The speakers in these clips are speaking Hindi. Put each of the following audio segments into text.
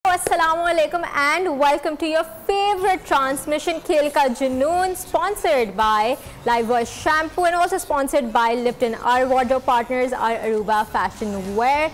Assalamualaikum and welcome to your favorite transmission Khel Ka Junoon, sponsored by Lifebuoy Shampoo and also sponsored by Lipton. Our wardrobe partners are Aruba Fashion Wear.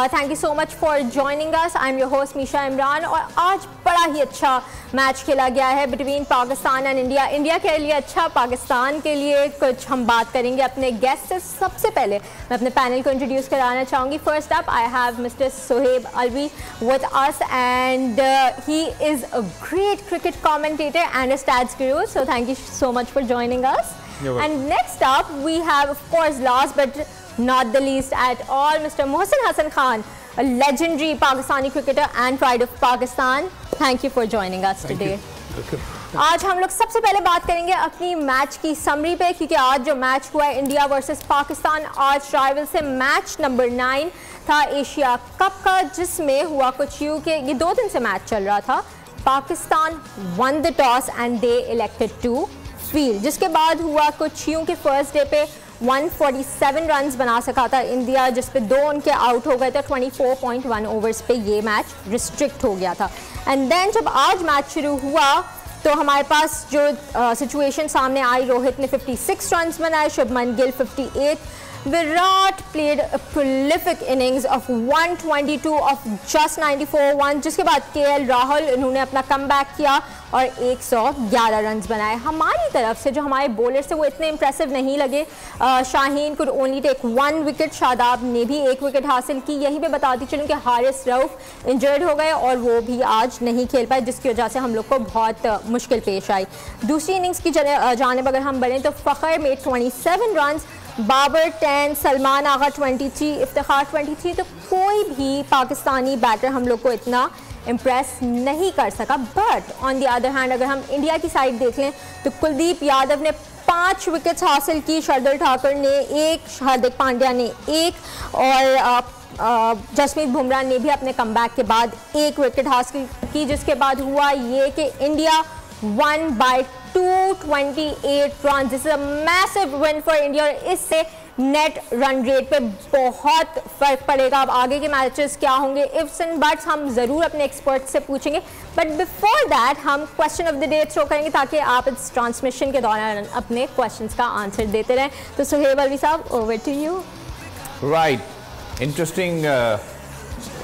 Thank you so much for joining us. I'm your host Misha Imran और आज बड़ा ही अच्छा मैच खेला गया है between Pakistan and India. India के लिए अच्छा, पाकिस्तान के लिए कुछ हम बात करेंगे अपने गेस्ट से. सबसे पहले मैं अपने पैनल को इंट्रोड्यूस कराना चाहूँगी. First up I have mister Suhaib Alvi with us and he is a great cricket commentator and a stats guru, so thank you so much for joining us. And next up we have, of course, last but not the least at all, Mr. Mohsin Hassan Khan, a legendary Pakistani cricketer and pride of Pakistan. Thank you for joining us today. आज हम लोग सबसे पहले बात करेंगे अपनी मैच की समरी पे, क्योंकि आज जो मैच हुआ है इंडिया वर्सेस पाकिस्तान, आज राइवल से मैच नंबर 9 था एशिया कप का, जिसमें हुआ कुछ यूं कि ये 2 दिन से मैच चल रहा था. Pakistan won the toss and they elected to field, जिसके बाद हुआ कुछ यूं कि फर्स्ट डे पे 147 रन्स बना सका था इंडिया, जिस पे 2 उनके आउट हो गए थे. 24.1 ओवर्स पे ये मैच रिस्ट्रिक्ट हो गया था. एंड देन जब आज मैच शुरू हुआ तो हमारे पास जो सिचुएशन सामने आई, रोहित ने 56 रन्स बनाए, Shubman Gill 58. Virat played a prolific innings of 122 of just 94 one, जिसके बाद केएल राहुल इन्होंने अपना कमबैक किया और 111 रन्स बनाए. हमारी तरफ से जो हमारे बॉलर्स थे वो इतने इंप्रेसिव नहीं लगे. Shaheen could only take 1 wicket, Shadab ने भी 1 विकेट हासिल की. यहीं पे बताती चलूँ कि हारिस रऊफ इंजर्ड हो गए और वो भी आज नहीं खेल पाए, जिसकी वजह से हम लोग को बहुत मुश्किल पेश आई. दूसरी इनिंग्स की जानिब अगर हम बढ़ें तो फ़खर में 27 रन्स, बाबर 10, सलमान आगा 23, इफ्तिखार 23. तो कोई भी पाकिस्तानी बैटर हम लोग को इतना इम्प्रेस नहीं कर सका. But on the other hand अगर हम इंडिया की साइड देख लें तो कुलदीप यादव ने 5 विकेट्स हासिल की, शार्दुल ठाकुर ने 1, हार्दिक पांड्या ने 1 और जसप्रीत बुमराह ने भी अपने कमबैक के बाद 1 विकेट हासिल की. जिसके बाद हुआ ये कि India won by 228 runs. This is a massive win for India. और इससे नेट रन रेट पे बहुत फ़र्क पड़ेगा. अब आगे के मैचेस क्या होंगे, इफ्स एंड बट्स हम ज़रूर अपने एक्सपर्ट से पूछेंगे. बट बिफोर दैट हम question of the day throw करेंगे ताकि आप इस ट्रांसमिशन के दौरान अपने क्वेश्चंस का आंसर देते रहें. तो Suhaib Alvi sahab, over to you. Right, interesting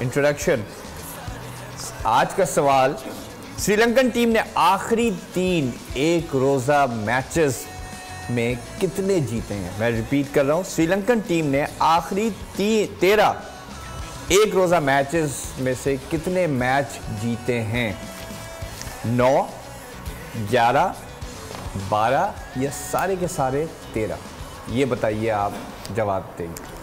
introduction. आज का सवाल, श्रीलंकन टीम ने आखिरी 3 एक रोज़ा मैचेस में कितने जीते हैं? मैं रिपीट कर रहा हूँ, श्रीलंकन टीम ने आखिरी 13 एक रोज़ा मैचेस में से कितने मैच जीते हैं? 9, 11, 12 या सारे के सारे 13? ये बताइए, आप जवाब देंगे.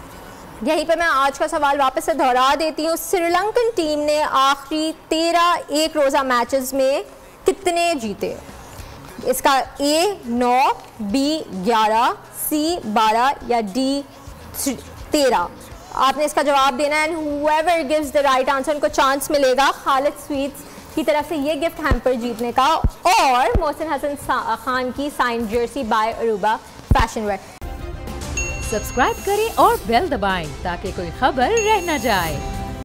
यहीं पे मैं आज का सवाल वापस से दोहरा देती हूँ. श्रीलंकन टीम ने आखिरी 13 एक रोज़ा मैचेस में कितने जीते? इसका ए 9, बी 11, सी 12 या डी 13. आपने इसका जवाब देना है. And whoever gives the right answer उनको चांस मिलेगा खालिद स्वीट्स की तरफ से ये गिफ्ट हैम्पर जीतने का और मोहसिन हसन खान की sign jersey by Aruba fashion wear. Subscribe करें और बेल दबाएं ताकि कोई खबर रह न जाए.